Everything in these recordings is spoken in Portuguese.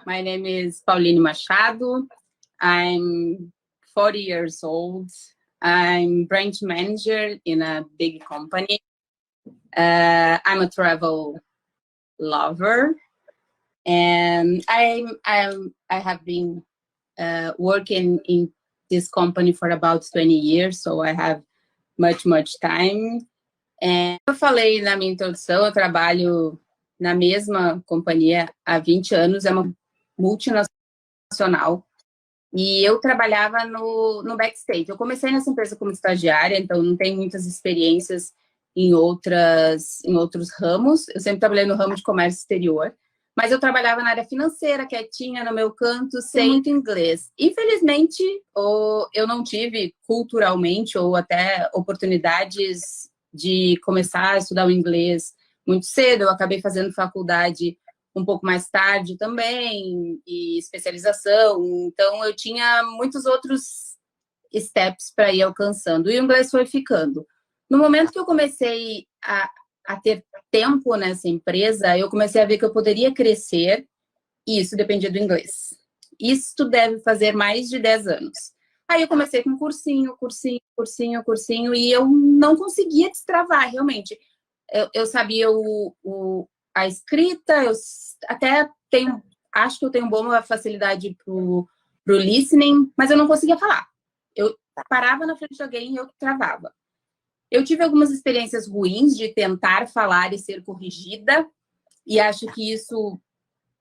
My name is Pauline Machado. I'm 40 years old. I'm branch manager in a big company. I'm a travel lover, and I have been working in this company for about 20 years, so I have much time. Eu falei na minha introdução, eu trabalho na mesma companhia há 20 anos, é uma multinacional, e eu trabalhava no backstage. Eu comecei nessa empresa como estagiária, então não tenho muitas experiências em outros ramos. Eu sempre trabalhei no ramo de comércio exterior, mas eu trabalhava na área financeira, quietinha, no meu canto, sem muito inglês. Infelizmente, eu não tive culturalmente ou até oportunidades de começar a estudar o inglês muito cedo. Eu acabei fazendo faculdade um pouco mais tarde também, e especialização. Então, eu tinha muitos outros steps para ir alcançando. E o inglês foi ficando. No momento que eu comecei a ter tempo nessa empresa, eu comecei a ver que eu poderia crescer, e isso dependia do inglês. Isso deve fazer mais de 10 anos. Aí eu comecei com cursinho, e eu não conseguia destravar, realmente. Eu sabia a escrita, eu até acho que eu tenho boa facilidade pro listening, mas eu não conseguia falar. Eu parava na frente de alguém e eu travava. Eu tive algumas experiências ruins de tentar falar e ser corrigida, e acho que isso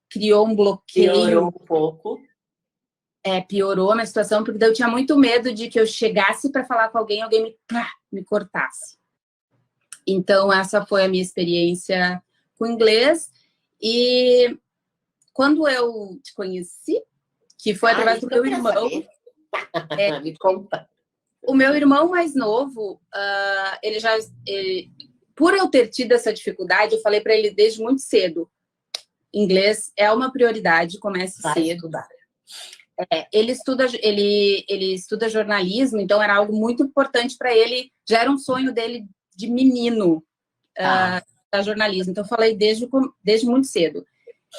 criou um bloqueio. Piorou um pouco. Piorou a minha situação, porque eu tinha muito medo de que eu chegasse para falar com alguém me cortasse. Então, essa foi a minha experiência com inglês. E quando eu te conheci, que foi através do meu irmão... Me conta. O meu irmão mais novo, por eu ter tido essa dificuldade, eu falei para ele desde muito cedo, inglês é uma prioridade, comece cedo. Ele estuda jornalismo, então era algo muito importante para ele, já era um sonho dele de menino da jornalismo, então eu falei desde muito cedo.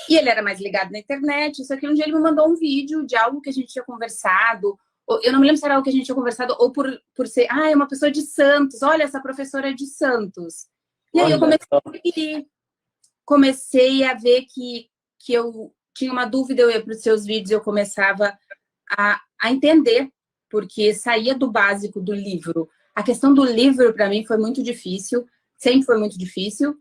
E ele era mais ligado na internet, isso aqui, um dia ele me mandou um vídeo de algo que a gente tinha conversado. Eu não me lembro se era algo que a gente tinha conversado, ou por ser, é uma pessoa de Santos, olha, essa professora é de Santos. E aí eu comecei a ver que eu tinha uma dúvida, eu ia para os seus vídeos, eu começava a entender, porque saía do básico do livro. A questão do livro, para mim, foi muito difícil, sempre foi muito difícil,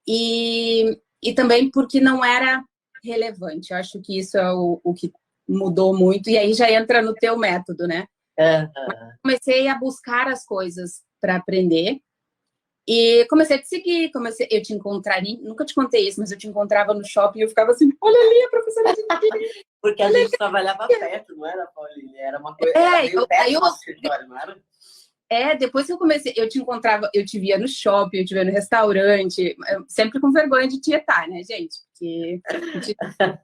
e também porque não era relevante. Eu acho que isso é o que mudou muito, e aí já entra no teu método, né? Comecei a buscar as coisas para aprender, e comecei a te seguir, eu te encontraria, nunca te contei isso, mas eu te encontrava no shopping e eu ficava assim, olha ali a professora de porque a gente trabalhava perto, não era, Pauline? Era uma coisa, era meio perto do escritório, não era? Depois que eu comecei, eu te encontrava, eu te via no shopping, eu te via no restaurante, sempre com vergonha de tietar, né, gente? Porque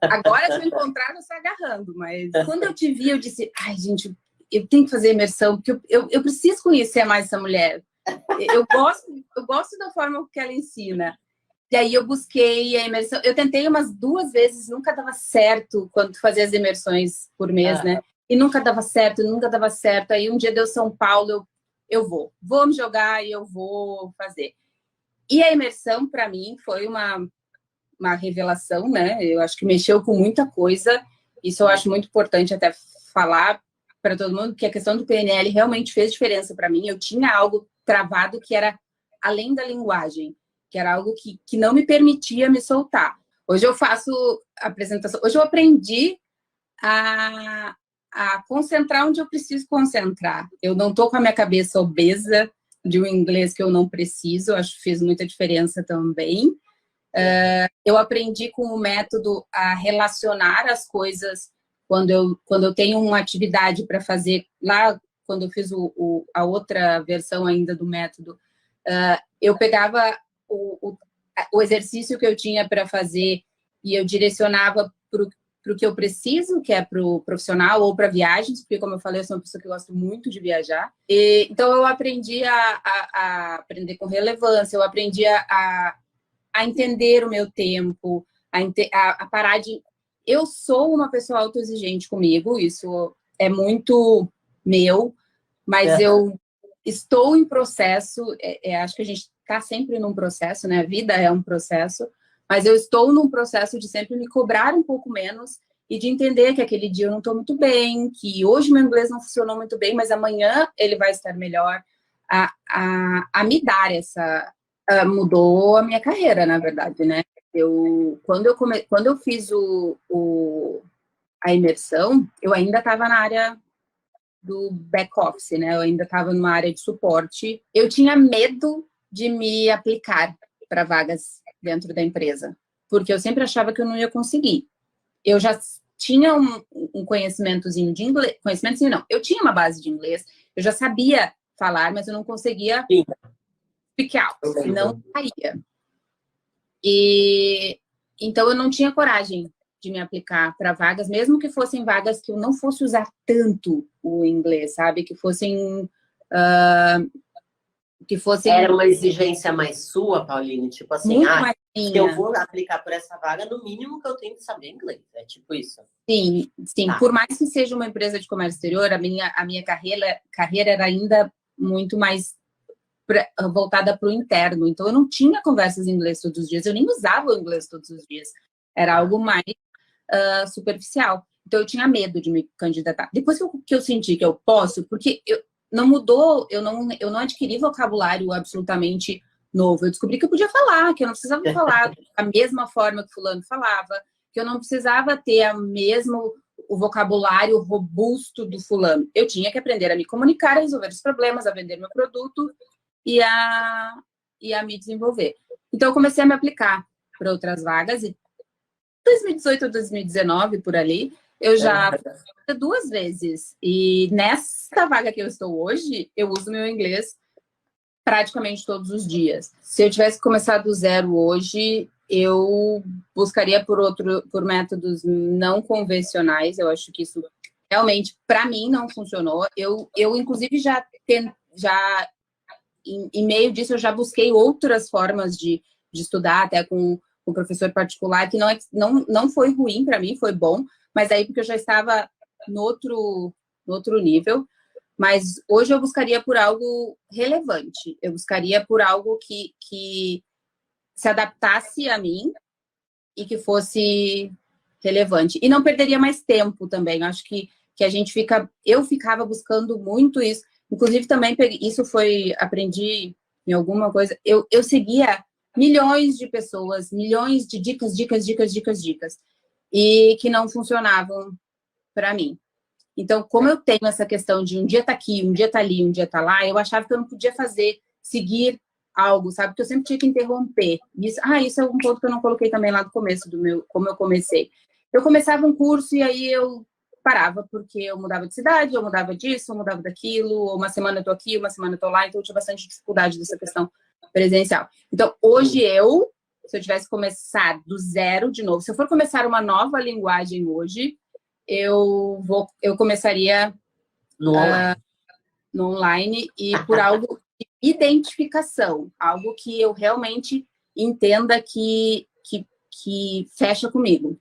agora, se eu encontrar, eu saio agarrando, mas quando eu te vi, eu disse, ai, gente, eu tenho que fazer imersão, porque eu preciso conhecer mais essa mulher. Eu gosto da forma que ela ensina. E aí eu busquei a imersão, eu tentei umas 2 vezes, nunca dava certo quando tu fazia as imersões por mês, né? E nunca dava certo. Aí um dia deu São Paulo, eu vou me jogar e eu vou fazer. E a imersão, para mim, foi uma revelação, né? Eu acho que mexeu com muita coisa. Isso eu acho muito importante até falar para todo mundo, que a questão do PNL realmente fez diferença para mim. Eu tinha algo travado que era além da linguagem, que era algo que não me permitia me soltar. Hoje eu faço apresentação. Hoje eu aprendi a concentrar onde eu preciso concentrar. Eu não estou com a minha cabeça obesa de um inglês que eu não preciso, acho que fez muita diferença também. Eu aprendi com o método a relacionar as coisas quando eu tenho uma atividade para fazer. Lá, quando eu fiz a outra versão ainda do método, eu pegava o exercício que eu tinha para fazer e eu direcionava para o que eu preciso, que é para o profissional ou para viagens, porque, como eu falei, eu sou uma pessoa que gosta muito de viajar. Então, eu aprendi a aprender com relevância, eu aprendi a entender o meu tempo, a parar de... eu sou uma pessoa autoexigente comigo, isso é muito meu, mas eu estou em processo, acho que a gente está sempre num processo, né? A vida é um processo, mas eu estou num processo de sempre me cobrar um pouco menos e de entender que aquele dia eu não estou muito bem, que hoje meu inglês não funcionou muito bem, mas amanhã ele vai estar melhor. A me dar essa... mudou a minha carreira, na verdade, né? Quando eu fiz a imersão, eu ainda estava na área do back-office, né? Eu ainda estava numa área de suporte. Eu tinha medo de me aplicar para vagas dentro da empresa, porque eu sempre achava que eu não ia conseguir. Eu já tinha um conhecimentozinho de inglês, conhecimentozinho não, eu tinha uma base de inglês, eu já sabia falar, mas eu não conseguia speak out, não saía. E então eu não tinha coragem de me aplicar para vagas, mesmo que fossem vagas que eu não fosse usar tanto o inglês, sabe? Que fossem... Era uma exigência mais sua, Pauline? Tipo assim, muito mais se eu vou aplicar por essa vaga, no mínimo que eu tenho que saber inglês. É tipo isso? Sim, sim. Tá. Por mais que seja uma empresa de comércio exterior, a minha carreira era ainda muito mais voltada para o interno. Então, eu não tinha conversas em inglês todos os dias. Eu nem usava o inglês todos os dias. Era algo mais superficial. Então, eu tinha medo de me candidatar. Depois que eu senti que eu posso, porque não mudou, eu não adquiri vocabulário absolutamente novo. Eu descobri que eu podia falar, que eu não precisava falar da mesma forma que fulano falava, que eu não precisava ter o vocabulário robusto do fulano. Eu tinha que aprender a me comunicar, a resolver os problemas, a vender meu produto e a me desenvolver. Então, eu comecei a me aplicar para outras vagas e 2018 ou 2019, por ali, eu já fui 2 vezes. E nessa vaga que eu estou hoje, eu uso meu inglês praticamente todos os dias. Se eu tivesse começado do zero hoje, eu buscaria por métodos não convencionais. Eu acho que isso realmente, para mim, não funcionou. Eu inclusive, em meio disso, eu já busquei outras formas de estudar, até com um professor particular, que não foi ruim para mim, foi bom, mas aí porque eu já estava no outro nível. Mas hoje eu buscaria por algo relevante, eu buscaria por algo que se adaptasse a mim e que fosse relevante. E não perderia mais tempo também, acho que eu ficava buscando muito isso. Inclusive, também aprendi em alguma coisa, eu seguia milhões de pessoas, milhões de dicas, e que não funcionavam para mim. Então, como eu tenho essa questão de um dia tá aqui, um dia tá ali, um dia tá lá, eu achava que eu não podia seguir algo, sabe? Que eu sempre tinha que interromper. Isso é um ponto que eu não coloquei também lá no começo como eu comecei. Eu começava um curso e aí eu parava, porque eu mudava de cidade, eu mudava disso, eu mudava daquilo, uma semana eu tô aqui, uma semana eu tô lá, então eu tinha bastante dificuldade dessa questão presencial. Então, hoje se eu tivesse começado do zero de novo, se eu for começar uma nova linguagem hoje, eu começaria no online e por algo de identificação, algo que eu realmente entenda que fecha comigo.